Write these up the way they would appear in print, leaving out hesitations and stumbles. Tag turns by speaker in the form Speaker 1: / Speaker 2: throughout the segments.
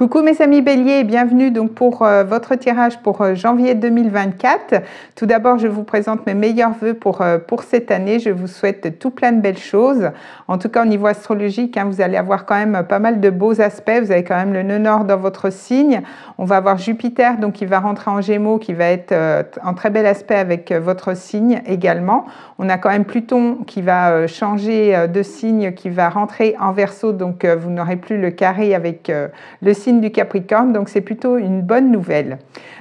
Speaker 1: Coucou mes amis béliers et bienvenue donc pour votre tirage pour janvier 2024. Tout d'abord, je vous présente mes meilleurs vœux pour cette année. Je vous souhaite tout plein de belles choses. En tout cas, au niveau astrologique, vous allez avoir quand même pas mal de beaux aspects. Vous avez quand même le nœud nord dans votre signe. On va avoir Jupiter donc qui va rentrer en Gémeaux, qui va être en très bel aspect avec votre signe également. On a quand même Pluton qui va changer de signe, qui va rentrer en Verseau, donc vous n'aurez plus le carré avec le signe du Capricorne, donc c'est plutôt une bonne nouvelle.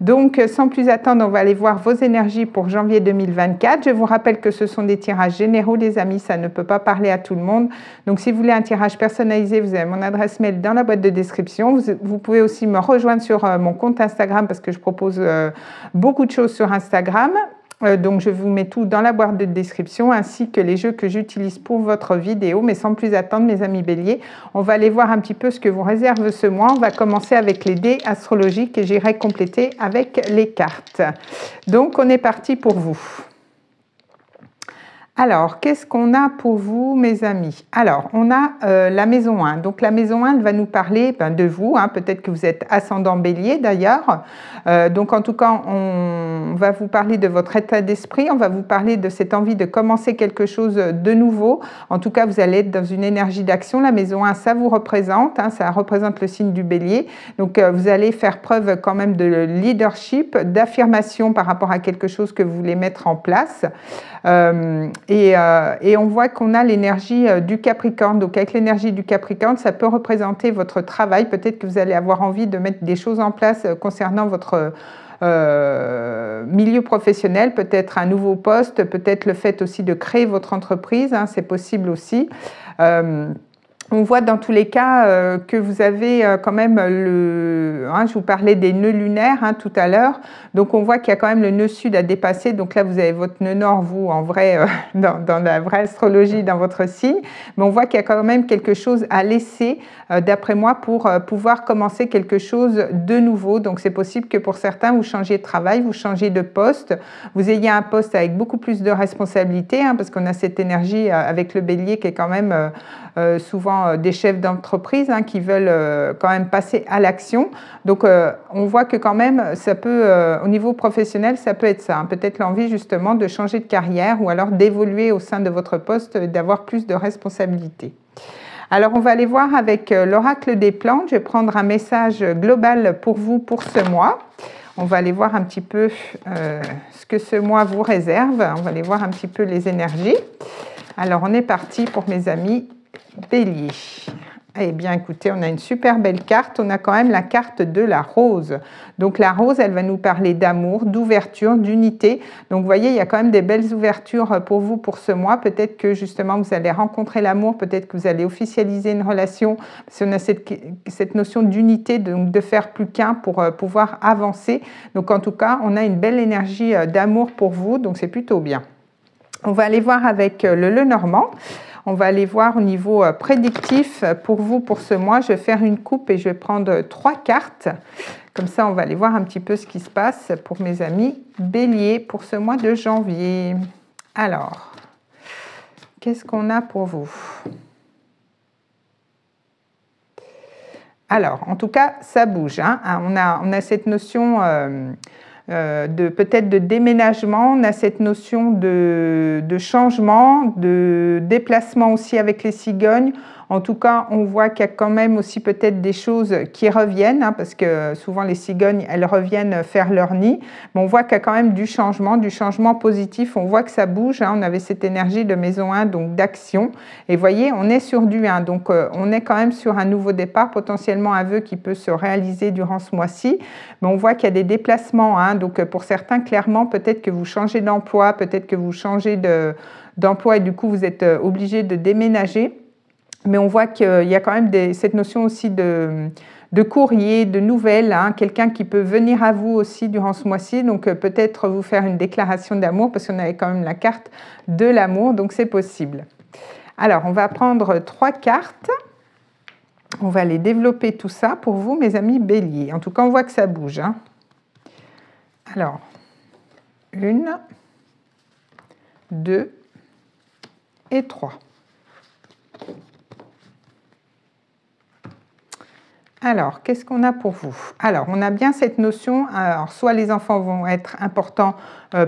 Speaker 1: Donc sans plus attendre, on va aller voir vos énergies pour janvier 2024. Je vous rappelle que ce sont des tirages généraux les amis, ça ne peut pas parler à tout le monde. Donc si vous voulez un tirage personnalisé, vous avez mon adresse mail dans la boîte de description. Vous pouvez aussi me rejoindre sur mon compte Instagram parce que je propose beaucoup de choses sur Instagram. Donc je vous mets tout dans la boîte de description ainsi que les jeux que j'utilise pour votre vidéo. Mais sans plus attendre mes amis béliers, on va aller voir un petit peu ce que vous réserve ce mois. On va commencer avec les dés astrologiques et j'irai compléter avec les cartes. Donc on est parti pour vous. Alors, qu'est-ce qu'on a pour vous, mes amis? Alors, on a la maison 1. Donc, la maison 1, elle va nous parler de vous. Peut-être que vous êtes ascendant bélier, d'ailleurs. Donc, en tout cas, on va vous parler de votre état d'esprit. On va vous parler de cette envie de commencer quelque chose de nouveau. En tout cas, vous allez être dans une énergie d'action. La maison 1, ça vous représente. Ça représente le signe du bélier. Donc, vous allez faire preuve quand même de leadership, d'affirmation par rapport à quelque chose que vous voulez mettre en place. Et on voit qu'on a l'énergie du Capricorne. Donc avec l'énergie du Capricorne, ça peut représenter votre travail. Peut-être que vous allez avoir envie de mettre des choses en place concernant votre milieu professionnel, peut-être un nouveau poste, peut-être le fait aussi de créer votre entreprise, c'est possible aussi. On voit dans tous les cas que vous avez quand même je vous parlais des nœuds lunaires tout à l'heure, donc on voit qu'il y a quand même le nœud sud à dépasser, donc là vous avez votre nœud nord, vous en vrai, dans la vraie astrologie, dans votre signe, mais on voit qu'il y a quand même quelque chose à laisser, d'après moi, pour pouvoir commencer quelque chose de nouveau. Donc c'est possible que pour certains, vous changiez de travail, vous changez de poste, vous ayez un poste avec beaucoup plus de responsabilités, parce qu'on a cette énergie avec le bélier qui est quand même souvent des chefs d'entreprise qui veulent quand même passer à l'action. Donc on voit que quand même ça peut, au niveau professionnel, ça peut être ça. Peut-être l'envie justement de changer de carrière ou alors d'évoluer au sein de votre poste, d'avoir plus de responsabilités. Alors on va aller voir avec l'oracle des plantes. Je vais prendre un message global pour vous pour ce mois. On va aller voir un petit peu ce que ce mois vous réserve. On va aller voir un petit peu les énergies. Alors on est parti pour mes amis bélier. Eh bien, écoutez, on a une super belle carte. On a quand même la carte de la rose. Donc, la rose, elle va nous parler d'amour, d'ouverture, d'unité. Donc, vous voyez, il y a quand même des belles ouvertures pour vous pour ce mois. Peut-être que, justement, vous allez rencontrer l'amour. Peut-être que vous allez officialiser une relation. Parce qu'on a cette notion d'unité, de faire plus qu'un pour pouvoir avancer. Donc, en tout cas, on a une belle énergie d'amour pour vous. Donc, c'est plutôt bien. On va aller voir avec le Lenormand. On va aller voir au niveau prédictif pour vous pour ce mois. Je vais faire une coupe et je vais prendre 3 cartes. Comme ça, on va aller voir un petit peu ce qui se passe pour mes amis béliers pour ce mois de janvier. Alors, qu'est-ce qu'on a pour vous? Alors, en tout cas, ça bouge. On a cette notion peut-être de déménagement, on a cette notion de changement, de déplacement aussi avec les cigognes. En tout cas, on voit qu'il y a quand même aussi peut-être des choses qui reviennent, parce que souvent les cigognes, elles reviennent faire leur nid. Mais on voit qu'il y a quand même du changement positif. On voit que ça bouge. On avait cette énergie de maison 1, donc d'action. Et vous voyez, on est sur du 1. Donc, on est quand même sur un nouveau départ, potentiellement un vœu qui peut se réaliser durant ce mois-ci. Mais on voit qu'il y a des déplacements. Donc, pour certains, clairement, peut-être que vous changez d'emploi, peut-être que vous changez d'emploi et du coup, vous êtes obligé de déménager. Mais on voit qu'il y a quand même cette notion aussi de courrier, de nouvelles, quelqu'un qui peut venir à vous aussi durant ce mois-ci, donc peut-être vous faire une déclaration d'amour, parce qu'on avait quand même la carte de l'amour, donc c'est possible. Alors, on va prendre 3 cartes, on va aller développer tout ça pour vous, mes amis béliers. En tout cas, on voit que ça bouge. Alors, 1, 2 et 3. Alors, qu'est-ce qu'on a pour vous? Alors, on a bien cette notion, alors soit les enfants vont être importants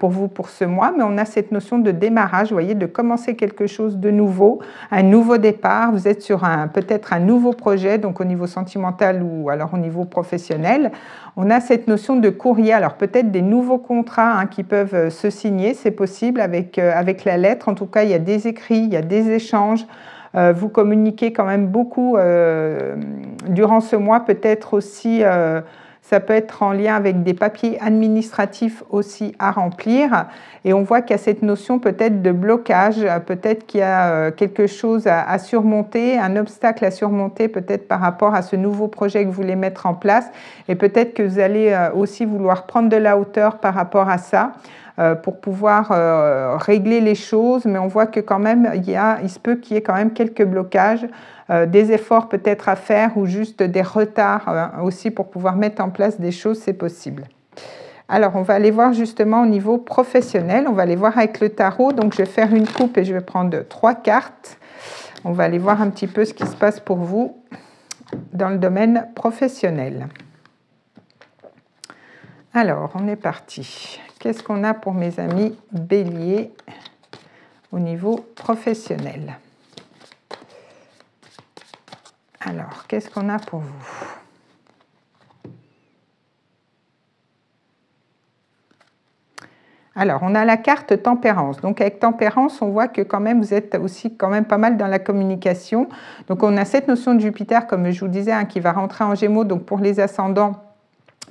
Speaker 1: pour vous pour ce mois, mais on a cette notion de démarrage, vous voyez, de commencer quelque chose de nouveau, un nouveau départ. Vous êtes sur peut-être un nouveau projet, donc au niveau sentimental ou alors au niveau professionnel. On a cette notion de courrier, alors peut-être des nouveaux contrats qui peuvent se signer, c'est possible avec la lettre. En tout cas, il y a des écrits, il y a des échanges. Vous communiquez quand même beaucoup durant ce mois, peut-être aussi, ça peut être en lien avec des papiers administratifs aussi à remplir. Et on voit qu'il y a cette notion peut-être de blocage, peut-être qu'il y a quelque chose à surmonter, un obstacle à surmonter peut-être par rapport à ce nouveau projet que vous voulez mettre en place. Et peut-être que vous allez aussi vouloir prendre de la hauteur par rapport à ça. Pour pouvoir régler les choses, mais on voit que quand même, il se peut qu'il y ait quand même quelques blocages, des efforts peut-être à faire ou juste des retards aussi pour pouvoir mettre en place des choses, c'est possible. Alors, on va aller voir justement au niveau professionnel, on va aller voir avec le tarot, donc je vais faire une coupe et je vais prendre 3 cartes. On va aller voir un petit peu ce qui se passe pour vous dans le domaine professionnel. Alors, on est parti. Qu'est-ce qu'on a pour mes amis béliers au niveau professionnel? Alors, qu'est-ce qu'on a pour vous? Alors, on a la carte tempérance. Donc, avec tempérance, on voit que quand même, vous êtes aussi quand même pas mal dans la communication. Donc, on a cette notion de Jupiter, comme je vous disais, qui va rentrer en Gémeaux. Donc, pour les ascendants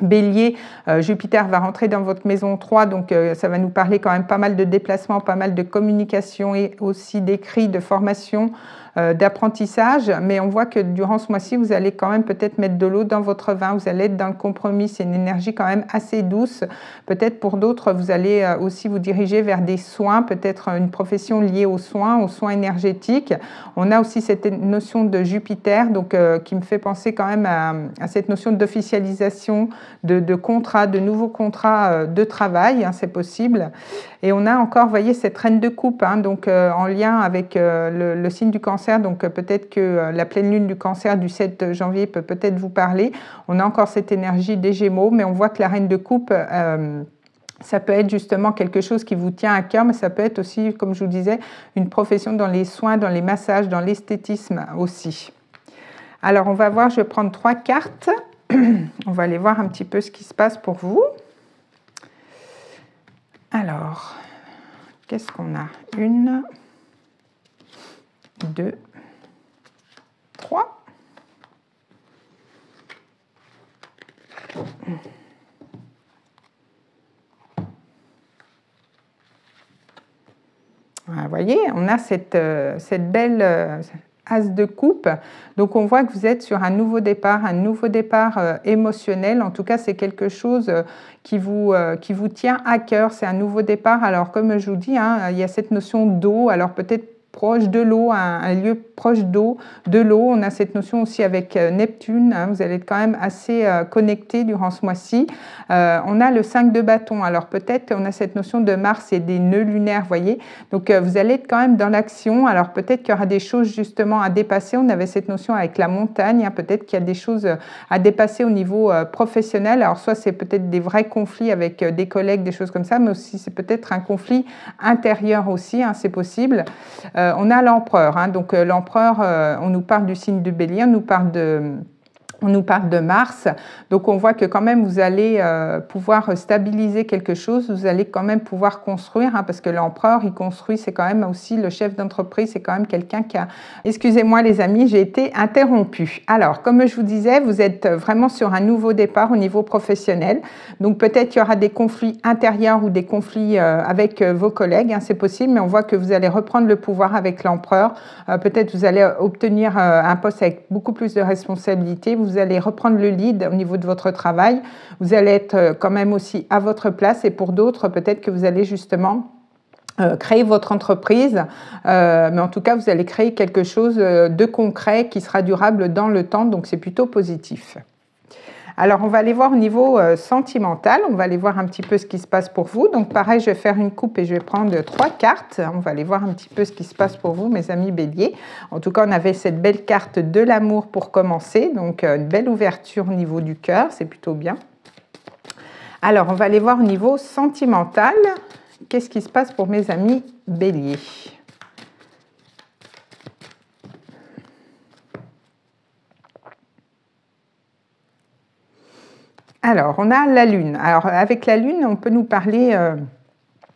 Speaker 1: Bélier, Jupiter va rentrer dans votre maison 3, donc ça va nous parler quand même pas mal de déplacements, pas mal de communication et aussi d'écrits, de formation, d'apprentissage. Mais on voit que durant ce mois-ci, vous allez quand même peut-être mettre de l'eau dans votre vin, vous allez être dans le compromis, c'est une énergie quand même assez douce. Peut-être pour d'autres, vous allez aussi vous diriger vers des soins, peut-être une profession liée aux soins énergétiques. On a aussi cette notion de Jupiter, donc qui me fait penser quand même à cette notion d'officialisation, de contrats, de nouveaux contrats de travail, c'est possible. Et on a encore, vous voyez, cette reine de coupe, donc en lien avec le signe du cancer, donc peut-être que la pleine lune du cancer du 7 janvier peut peut-être vous parler. On a encore cette énergie des Gémeaux, mais on voit que la reine de coupe, ça peut être justement quelque chose qui vous tient à cœur, mais ça peut être aussi, comme je vous disais, une profession dans les soins, dans les massages, dans l'esthétisme aussi. Alors, on va voir, je vais prendre 3 cartes. On va aller voir un petit peu ce qui se passe pour vous. Alors, qu'est-ce qu'on a? 1, 2, 3. Vous voyez, on a cette belle as de coupe. Donc, on voit que vous êtes sur un nouveau départ émotionnel. En tout cas, c'est quelque chose qui vous tient à cœur. C'est un nouveau départ. Alors, comme je vous dis, il y a cette notion d'eau. Alors, peut-être proche de l'eau, un lieu proche d'eau, de l'eau. On a cette notion aussi avec Neptune. Vous allez être quand même assez connecté durant ce mois-ci. On a le 5 de bâton. Alors peut-être on a cette notion de Mars et des nœuds lunaires, voyez. Donc vous allez être quand même dans l'action. Alors peut-être qu'il y aura des choses justement à dépasser. On avait cette notion avec la montagne. Peut-être qu'il y a des choses à dépasser au niveau professionnel. Alors soit c'est peut-être des vrais conflits avec des collègues, des choses comme ça, mais aussi c'est peut-être un conflit intérieur aussi, c'est possible. On a l'empereur, donc l'empereur, on nous parle du signe du bélier, on nous parle de Mars, donc on voit que quand même vous allez pouvoir stabiliser quelque chose, vous allez quand même pouvoir construire, parce que l'empereur, il construit, c'est quand même aussi le chef d'entreprise, c'est quand même quelqu'un qui a... Excusez-moi les amis, j'ai été interrompue. Alors, comme je vous disais, vous êtes vraiment sur un nouveau départ au niveau professionnel, donc peut-être qu'il y aura des conflits intérieurs ou des conflits avec vos collègues, c'est possible, mais on voit que vous allez reprendre le pouvoir avec l'empereur, peut-être vous allez obtenir un poste avec beaucoup plus de responsabilités, vous allez reprendre le lead au niveau de votre travail, vous allez être quand même aussi à votre place et pour d'autres, peut-être que vous allez justement créer votre entreprise, mais en tout cas, vous allez créer quelque chose de concret qui sera durable dans le temps, donc c'est plutôt positif. Alors, on va aller voir au niveau sentimental. On va aller voir un petit peu ce qui se passe pour vous. Donc, pareil, je vais faire une coupe et je vais prendre 3 cartes. On va aller voir un petit peu ce qui se passe pour vous, mes amis béliers. En tout cas, on avait cette belle carte de l'amour pour commencer. Donc, une belle ouverture au niveau du cœur. C'est plutôt bien. Alors, on va aller voir au niveau sentimental. Qu'est-ce qui se passe pour mes amis béliers? Alors, on a la lune. Alors, avec la lune, on peut nous parler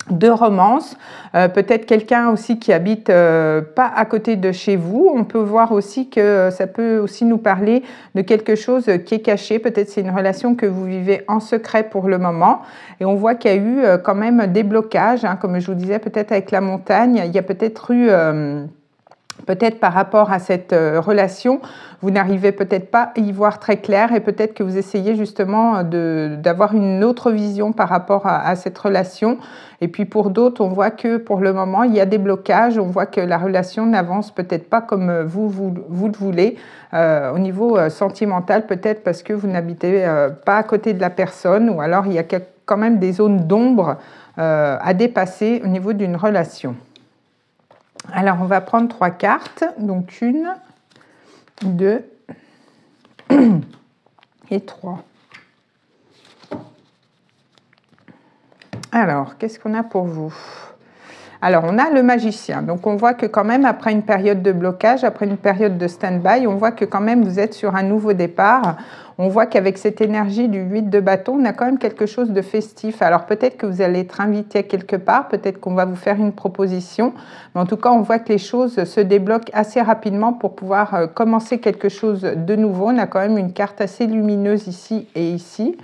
Speaker 1: de romance. Peut-être quelqu'un aussi qui habite pas à côté de chez vous. On peut voir aussi que ça peut aussi nous parler de quelque chose qui est caché. Peut-être c'est une relation que vous vivez en secret pour le moment. Et on voit qu'il y a eu quand même des blocages. Hein, comme je vous disais, peut-être avec la montagne, il y a peut-être eu... peut-être par rapport à cette relation, vous n'arrivez peut-être pas à y voir très clair et peut-être que vous essayez justement d'avoir une autre vision par rapport à cette relation. Et puis pour d'autres, on voit que pour le moment, il y a des blocages. On voit que la relation n'avance peut-être pas comme vous le voulez. Au niveau sentimental, peut-être parce que vous n'habitez pas à côté de la personne ou alors il y a quand même des zones d'ombre à dépasser au niveau d'une relation. Alors, on va prendre 3 cartes. Donc, 1, 2 et 3. Alors, qu'est-ce qu'on a pour vous? Alors, on a le magicien. Donc, on voit que quand même, après une période de blocage, après une période de stand-by, on voit que quand même, vous êtes sur un nouveau départ. On voit qu'avec cette énergie du 8 de bâton, on a quand même quelque chose de festif. Alors, peut-être que vous allez être invité quelque part, peut-être qu'on va vous faire une proposition. Mais en tout cas, on voit que les choses se débloquent assez rapidement pour pouvoir commencer quelque chose de nouveau. On a quand même une carte assez lumineuse ici et ici.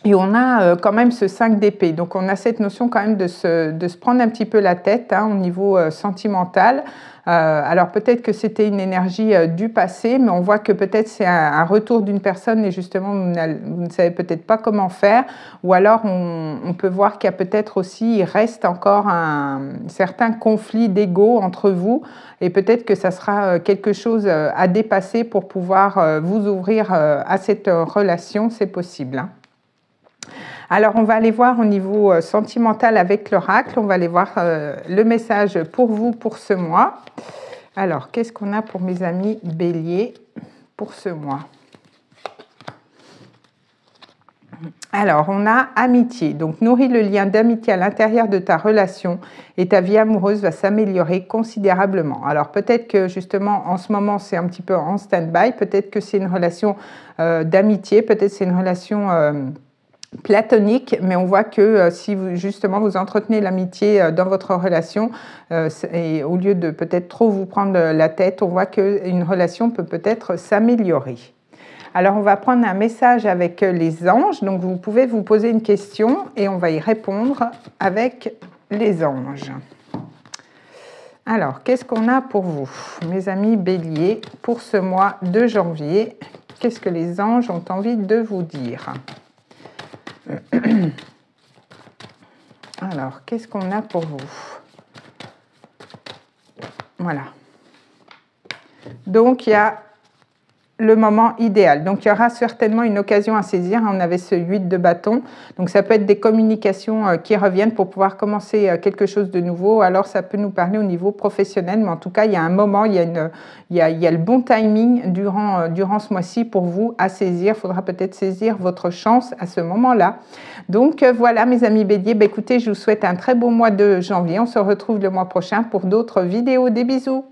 Speaker 1: Et on a quand même ce 5 d'épée. Donc, on a cette notion quand même de se prendre un petit peu la tête au niveau sentimental. Alors, peut-être que c'était une énergie du passé, mais on voit que peut-être c'est un retour d'une personne et justement, vous ne savez peut-être pas comment faire. Ou alors, on peut voir qu'il y a peut-être aussi, il reste encore un certain conflit d'ego entre vous. Et peut-être que ça sera quelque chose à dépasser pour pouvoir vous ouvrir à cette relation. C'est possible. Alors, on va aller voir au niveau sentimental avec l'oracle. On va aller voir le message pour vous pour ce mois. Alors, qu'est-ce qu'on a pour mes amis béliers pour ce mois? Alors, on a amitié. Donc, nourris le lien d'amitié à l'intérieur de ta relation et ta vie amoureuse va s'améliorer considérablement. Alors, peut-être que justement, en ce moment, c'est un petit peu en stand-by. Peut-être que c'est une relation d'amitié. Peut-être que c'est une relation... platonique, mais on voit que si vous, justement vous entretenez l'amitié dans votre relation et au lieu de peut-être trop vous prendre la tête, on voit qu'une relation peut peut-être s'améliorer. Alors on va prendre un message avec les anges, donc vous pouvez vous poser une question et on va y répondre avec les anges. Alors qu'est-ce qu'on a pour vous, mes amis béliers, pour ce mois de janvier? Qu'est-ce que les anges ont envie de vous dire? Alors, qu'est-ce qu'on a pour vous? Voilà. Donc, il y a le moment idéal. Donc, il y aura certainement une occasion à saisir. On avait ce 8 de bâton. Donc, ça peut être des communications qui reviennent pour pouvoir commencer quelque chose de nouveau. Alors, ça peut nous parler au niveau professionnel. Mais en tout cas, il y a un moment, il y a le bon timing durant ce mois-ci pour vous à saisir. Il faudra peut-être saisir votre chance à ce moment-là. Donc, voilà, mes amis béliers. Écoutez, je vous souhaite un très beau mois de janvier. On se retrouve le mois prochain pour d'autres vidéos. Des bisous.